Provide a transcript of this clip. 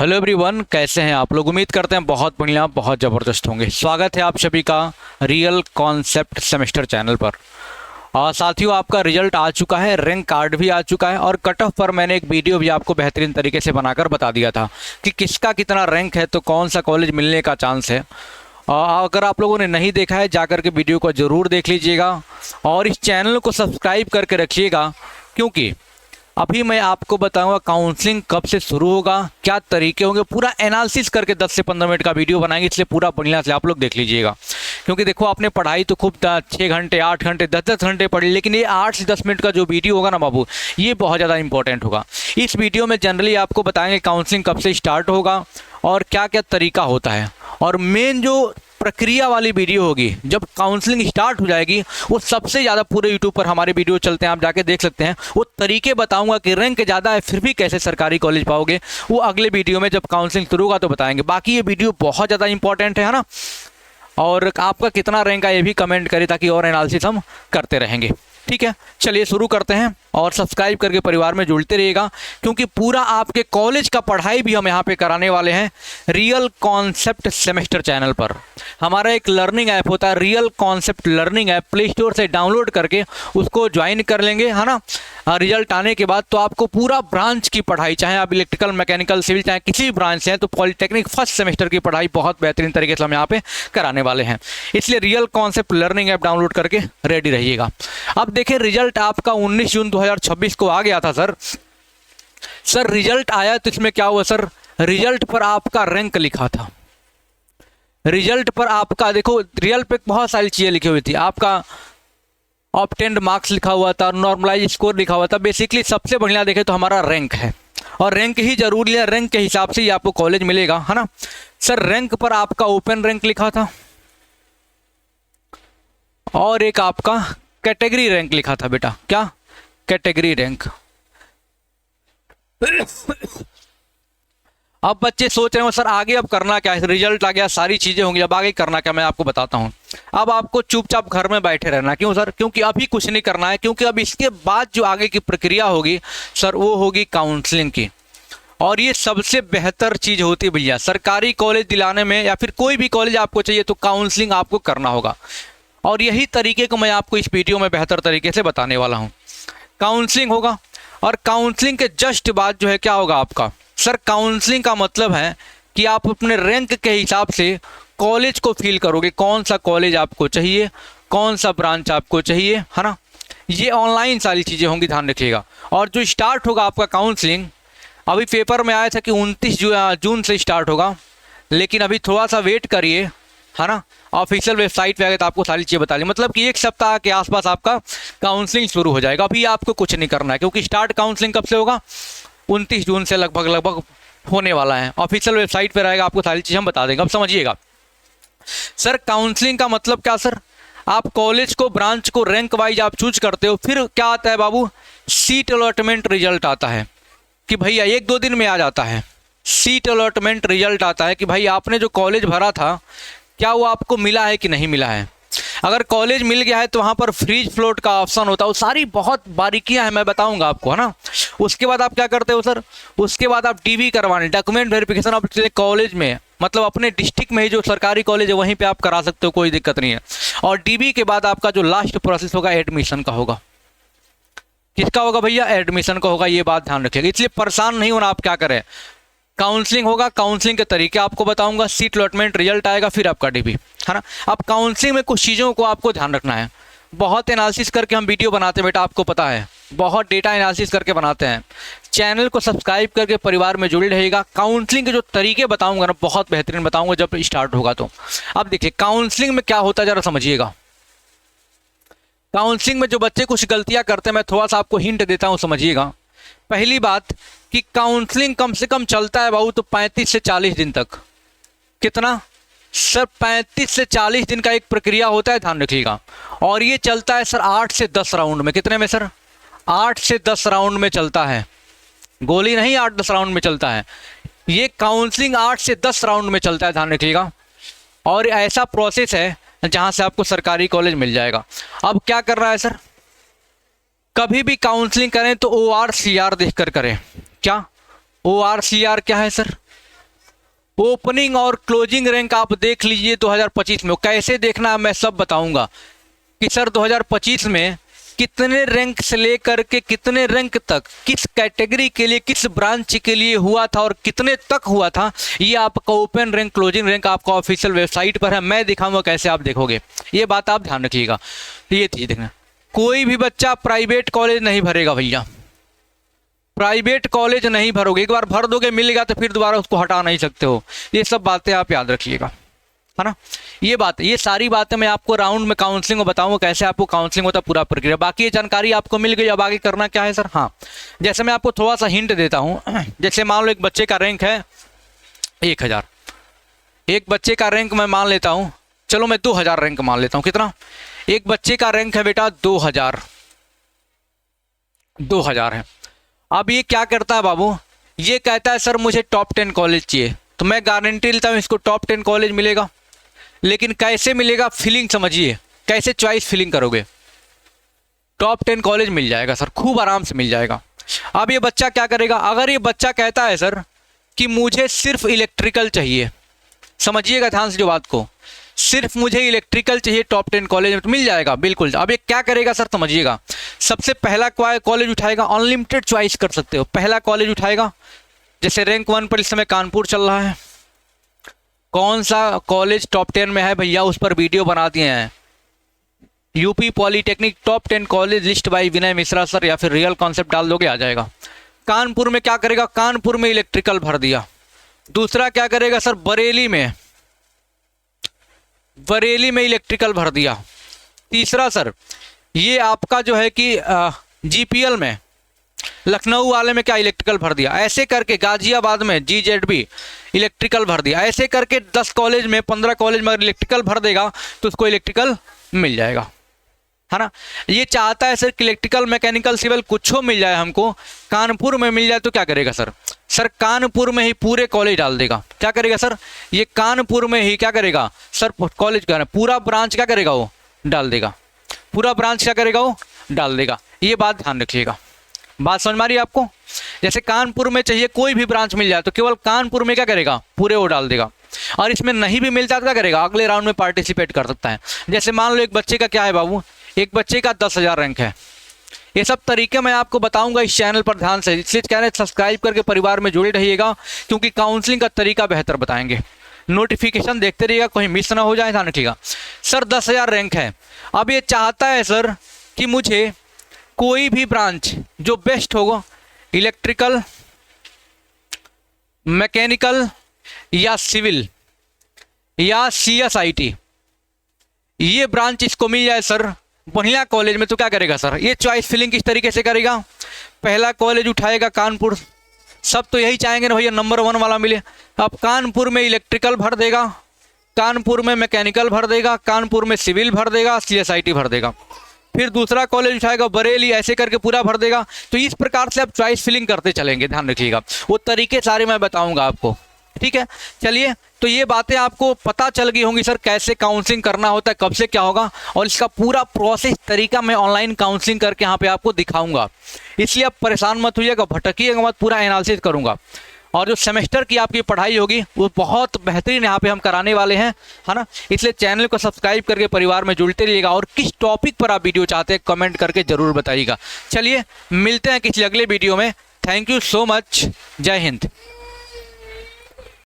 Hello everyone, कैसे हैं आप लोग। उम्मीद करते हैं बहुत बढ़िया, बहुत ज़बरदस्त होंगे। स्वागत है आप सभी का रियल कॉन्सेप्ट सेमेस्टर चैनल पर। साथियों, आपका रिजल्ट आ चुका है, रैंक कार्ड भी आ चुका है और कट ऑफ पर मैंने एक वीडियो भी आपको बेहतरीन तरीके से बनाकर बता दिया था कि किसका कितना रैंक है, तो कौन सा कॉलेज मिलने का चांस है। अगर आप लोगों ने नहीं देखा है, जाकर के वीडियो को ज़रूर देख लीजिएगा और इस चैनल को सब्सक्राइब करके रखिएगा, क्योंकि अभी मैं आपको बताऊंगा काउंसलिंग कब से शुरू होगा, क्या तरीके होंगे, पूरा एनालिसिस करके 10 से 15 मिनट का वीडियो बनाएंगे। इसलिए पूरा बढ़िया से आप लोग देख लीजिएगा, क्योंकि देखो आपने पढ़ाई तो खूब 6 घंटे 8 घंटे 10-10 घंटे पढ़ी, लेकिन ये 8 से 10 मिनट का जो वीडियो होगा ना बाबू, ये बहुत ज़्यादा इंपॉर्टेंट होगा। इस वीडियो में जनरली आपको बताएंगे काउंसलिंग कब से स्टार्ट होगा और क्या क्या तरीका होता है, और मेन जो प्रक्रिया वाली वीडियो होगी जब काउंसलिंग स्टार्ट हो जाएगी, वो सबसे ज़्यादा पूरे यूट्यूब पर हमारे वीडियो चलते हैं, आप जाके देख सकते हैं। वो तरीके बताऊंगा कि रैंक ज़्यादा है फिर भी कैसे सरकारी कॉलेज पाओगे, वो अगले वीडियो में जब काउंसलिंग शुरू होगा तो बताएंगे। बाकी ये वीडियो बहुत ज़्यादा इंपॉर्टेंट है ना, और आपका कितना रैंक है ये भी कमेंट करें ताकि और एनालिसिस हम करते रहेंगे। ठीक है, चलिए शुरू करते हैं और सब्सक्राइब करके परिवार में जुड़ते रहिएगा, क्योंकि पूरा आपके कॉलेज का पढ़ाई भी हम यहाँ पे कराने वाले हैं रियल कॉन्सेप्ट सेमेस्टर चैनल पर। हमारा एक लर्निंग ऐप होता है, real concept learning app, play store से डाउनलोड करके उसको ज्वाइन कर लेंगे, है ना। रिजल्ट आने के बाद तो आपको पूरा ब्रांच की पढ़ाई, चाहे आप इलेक्ट्रिकल, मैकेनिकल, सिविल, चाहे किसी भी ब्रांच से हैं, तो पॉलिटेक्निक फर्स्ट सेमेस्टर की पढ़ाई बहुत बेहतरीन तरीके से हम यहाँ पे कराने वाले हैं। इसलिए real concept learning app download करके रेडी रहिएगा। अब देखिए, रिजल्ट आपका 19 जून 2026 को आ गया था सर रिजल्ट आया तो इसमें क्या हुआ सर, रिजल्ट पर आपका रैंक लिखा था। रिजल्ट पर आपका देखो, रिजल्ट पे बहुत सारी चीज़ें लिखी हुई थी। आपका ऑब्टेन्ड मार्क्स लिखा हुआ था, नॉर्मलाइज स्कोर लिखा हुआ था। बेसिकली सबसे बढ़िया देखें तो हमारा रैंक है, और रैंक ही जरूरी है, रैंक के हिसाब से ही आपको कॉलेज मिलेगा, है ना। सर रैंक पर आपका ओपन रैंक लिखा था और एक आपका कैटेगरी रैंक लिखा था बेटा। क्या? Category rank. अब बच्चे सोच रहे हो सर आगे अब करना क्या है, रिजल्ट आ गया, सारी चीजें होंगी, अब आगे करना क्या, मैं आपको बताता हूं। अब आपको चुपचाप घर में बैठे रहना। क्यों सर? क्योंकि अभी कुछ नहीं करना है, क्योंकि अब इसके बाद जो आगे की प्रक्रिया होगी सर, वो होगी काउंसलिंग की। और ये सबसे बेहतर चीज होती है भैया, सरकारी कॉलेज दिलाने में या फिर कोई भी कॉलेज आपको चाहिए तो काउंसलिंग आपको करना होगा, और यही तरीके को मैं आपको इस वीडियो में बेहतर तरीके से बताने वाला हूँ। काउंसलिंग होगा, और काउंसलिंग के जस्ट बाद जो है क्या होगा आपका, सर काउंसलिंग का मतलब है कि आप अपने रैंक के हिसाब से कॉलेज को फील करोगे, कौन सा कॉलेज आपको चाहिए, कौन सा ब्रांच आपको चाहिए, है ना। ये ऑनलाइन सारी चीज़ें होंगी, ध्यान रखिएगा। और जो स्टार्ट होगा आपका काउंसलिंग, अभी पेपर में आया था कि 29 जून से स्टार्ट होगा, लेकिन अभी थोड़ा सा वेट करिए, है ना। ऑफिशियल वेबसाइट पे आ गए तो आपको सारी चीज़ें बता दी, मतलब कि 1 सप्ताह के आसपास आपका काउंसलिंग शुरू हो जाएगा। अभी आपको कुछ नहीं करना है, क्योंकि स्टार्ट काउंसलिंग कब से होगा, 29 जून से लगभग होने वाला है। ऑफिशियल वेबसाइट पे रहेगा, आपको सारी चीज़ हम बता देंगे। अब समझिएगा सर, काउंसलिंग का मतलब क्या सर, आप कॉलेज को, ब्रांच को रैंक वाइज आप चूज करते हो। फिर क्या आता है बाबू, सीट अलॉटमेंट रिजल्ट आता है कि भैया 1-2 दिन में आ जाता है। सीट अलॉटमेंट रिजल्ट आता है कि भाई आपने जो कॉलेज भरा था क्या वो आपको मिला है कि नहीं मिला है। अगर कॉलेज मिल गया है तो वहाँ पर फ्रीज फ्लोट का ऑप्शन होता है, वो सारी बहुत बारीकियाँ हैं, मैं बताऊंगा आपको, है ना। उसके बाद आप क्या करते हो सर, उसके बाद आप डीवी करवाने, डॉक्यूमेंट वेरिफिकेशन आप कॉलेज में, मतलब अपने डिस्ट्रिक्ट में ही जो सरकारी कॉलेज है वहीं पे आप करा सकते हो, कोई दिक्कत नहीं है। और डीवी के बाद आपका जो लास्ट प्रोसेस होगा एडमिशन का होगा। किसका होगा भैया? एडमिशन का होगा, ये बात ध्यान रखिएगा। इसलिए परेशान नहीं होना, आप क्या करें, काउंसलिंग होगा, काउंसलिंग के तरीके आपको बताऊंगा, सीट अलॉटमेंट रिजल्ट आएगा, फिर आपका डीबी, है ना। अब काउंसलिंग में कुछ चीज़ों को आपको ध्यान रखना है। बहुत एनालिसिस करके हम वीडियो बनाते हैं बेटा, आपको पता है, बहुत डेटा एनालिसिस करके बनाते हैं। चैनल को सब्सक्राइब करके परिवार में जुड़े रहेगा। काउंसलिंग के जो तरीके बताऊंगा ना, बहुत बेहतरीन बताऊंगा जब स्टार्ट होगा तो। अब देखिए काउंसलिंग में क्या होता है, जरा समझिएगा। काउंसलिंग में जो बच्चे कुछ गलतियां करते हैं, मैं थोड़ा सा आपको हिंट देता हूं, समझिएगा। पहली बात कि काउंसलिंग कम से कम चलता है बाबू तो 35 से 40 दिन तक। कितना सर? 35 से 40 दिन का एक प्रक्रिया होता है, ध्यान रखिएगा। और ये चलता है सर 8 से 10 राउंड में। कितने में सर? 8 से 10 राउंड में चलता है, गोली नहीं, 8-10 राउंड में चलता है। ये काउंसलिंग 8 से 10 राउंड में चलता है, ध्यान रखिएगा। और ऐसा प्रोसेस है जहां से आपको सरकारी कॉलेज मिल जाएगा। अब क्या कर रहा है सर, कभी भी काउंसलिंग करें तो ORCR देखकर करें। क्या ORCR क्या है सर? ओपनिंग और क्लोजिंग रैंक आप देख लीजिए 2025 में। कैसे देखना है मैं सब बताऊंगा कि सर 2025 में कितने रैंक से लेकर के कितने रैंक तक किस कैटेगरी के लिए किस ब्रांच के लिए हुआ था और कितने तक हुआ था। ये आपका ओपन रैंक क्लोजिंग रैंक आपका ऑफिशियल वेबसाइट पर है, मैं दिखाऊंगा कैसे आप देखोगे, ये बात आप ध्यान रखिएगा। ये चीज़ देखना, कोई भी बच्चा प्राइवेट कॉलेज नहीं भरेगा भैया, प्राइवेट कॉलेज नहीं भरोगे। एक बार भर दोगे मिलेगा तो फिर दोबारा उसको हटा नहीं सकते हो। ये सब बातें आप याद रखिएगा, है ना। ये बात, ये सारी बातें मैं आपको राउंड में काउंसलिंग में बताऊंगा कैसे आपको काउंसलिंग होता है, पूरा प्रक्रिया। बाकी ये जानकारी आपको मिल गई, अब आगे करना क्या है सर। हाँ, जैसे मैं आपको थोड़ा सा हिंट देता हूँ। जैसे मान लो एक बच्चे का रैंक है 1000, एक बच्चे का रैंक मैं मान लेता हूँ, चलो मैं 2000 रैंक मान लेता हूँ। कितना? एक बच्चे का रैंक है बेटा 2000 है। अब ये क्या करता है बाबू, ये कहता है सर मुझे टॉप 10 कॉलेज चाहिए, तो मैं गारंटी लेता हूँ इसको टॉप 10 कॉलेज मिलेगा। लेकिन कैसे मिलेगा, फीलिंग समझिए, कैसे चॉइस फीलिंग करोगे, टॉप 10 कॉलेज मिल जाएगा सर, खूब आराम से मिल जाएगा। अब ये बच्चा क्या करेगा, अगर ये बच्चा कहता है सर कि मुझे सिर्फ इलेक्ट्रिकल चाहिए, समझिएगा ध्यान से जो बात को, सिर्फ मुझे इलेक्ट्रिकल चाहिए टॉप 10 कॉलेज में, तो मिल जाएगा बिल्कुल। अब ये क्या करेगा सर, समझिएगा, सबसे पहला कॉलेज उठाएगा, अनलिमिटेड चॉइस कर सकते हो, पहला कॉलेज उठाएगा। जैसे रैंक 1 पर इस समय कानपुर चल रहा है, कौन सा कॉलेज टॉप 10 में है भैया, उस पर वीडियो बना दिए हैं। UP polytechnic top 10 college list by Vinay Mishra sir, या फिर रियल कॉन्सेप्ट डाल दोगे आ जाएगा। कानपुर में क्या करेगा, कानपुर में इलेक्ट्रिकल भर दिया। दूसरा क्या करेगा सर, बरेली में इलेक्ट्रिकल भर दिया। तीसरा सर ये आपका जो है कि जीपीएल में, लखनऊ वाले में क्या इलेक्ट्रिकल भर दिया। ऐसे करके गाजियाबाद में जीजेडबी इलेक्ट्रिकल भर दिया। ऐसे करके 10 कॉलेज में 15 कॉलेज में अगर इलेक्ट्रिकल भर देगा तो उसको इलेक्ट्रिकल मिल जाएगा, है ना। ये चाहता है सर कि इलेक्ट्रिकल मैकेनिकल सिविल कुछ मिल जाए हमको, कानपुर में मिल जाए, तो क्या करेगा सर, कानपुर में ही पूरे कॉलेज डाल देगा। क्या करेगा सर, ये कानपुर में ही क्या करेगा सर, कॉलेज का पूरा ब्रांच क्या करेगा वो डाल देगा, पूरा ब्रांच क्या करेगा वो डाल देगा। ये बात ध्यान रखिएगा, बात समझ में आ रही है आपको। जैसे कानपुर में चाहिए कोई भी ब्रांच मिल जाए तो केवल कानपुर में क्या करेगा, पूरे वो डाल देगा। और इसमें नहीं भी मिलता तो क्या करेगा, अगले राउंड में पार्टिसिपेट कर सकता है। जैसे मान लो एक बच्चे का क्या है बाबू, एक बच्चे का 10,000 रैंक है। ये सब तरीके मैं आपको बताऊंगा इस चैनल पर, ध्यान से, इसलिए चैनल सब्सक्राइब करके परिवार में जुड़े रहिएगा, क्योंकि काउंसलिंग का तरीका बेहतर बताएंगे। नोटिफिकेशन देखते रहिएगा, कहीं मिस ना हो जाए, ध्यान रखिएगा। सर 10,000 रैंक है, अब ये चाहता है सर कि मुझे कोई भी ब्रांच जो बेस्ट होगा, इलेक्ट्रिकल, मैकेनिकल या सिविल या CSIT, ये ब्रांच इसको मिल जाए सर बढ़िया कॉलेज में, तो क्या करेगा सर, ये चॉइस फिलिंग किस तरीके से करेगा। पहला कॉलेज उठाएगा कानपुर, सब तो यही चाहेंगे ना भैया नंबर 1 वाला मिले। अब कानपुर में इलेक्ट्रिकल भर देगा, कानपुर में मैकेनिकल भर देगा, कानपुर में सिविल भर देगा, CSIT भर देगा। फिर दूसरा कॉलेज उठाएगा बरेली, ऐसे करके पूरा भर देगा। तो इस प्रकार से आप चॉइस फिलिंग करते चलेंगे, ध्यान रखिएगा। वो तरीके सारे मैं बताऊंगा आपको, ठीक है। चलिए, तो ये बातें आपको पता चल गई होंगी सर कैसे काउंसलिंग करना होता है, कब से क्या होगा, और इसका पूरा प्रोसेस तरीका मैं ऑनलाइन काउंसलिंग करके यहाँ पे आपको दिखाऊंगा। इसलिए आप परेशान मत होइएगा, भटकिएगा मत, पूरा एनालिसिस करूँगा। और जो सेमेस्टर की आपकी पढ़ाई होगी वो बहुत बेहतरीन यहाँ पे हम कराने वाले हैं, है ना। इसलिए चैनल को सब्सक्राइब करके परिवार में जुड़ते रहिएगा, और किस टॉपिक पर आप वीडियो चाहते हैं कमेंट करके ज़रूर बताइएगा। चलिए, मिलते हैं किसी अगले वीडियो में। थैंक यू सो मच, जय हिंद।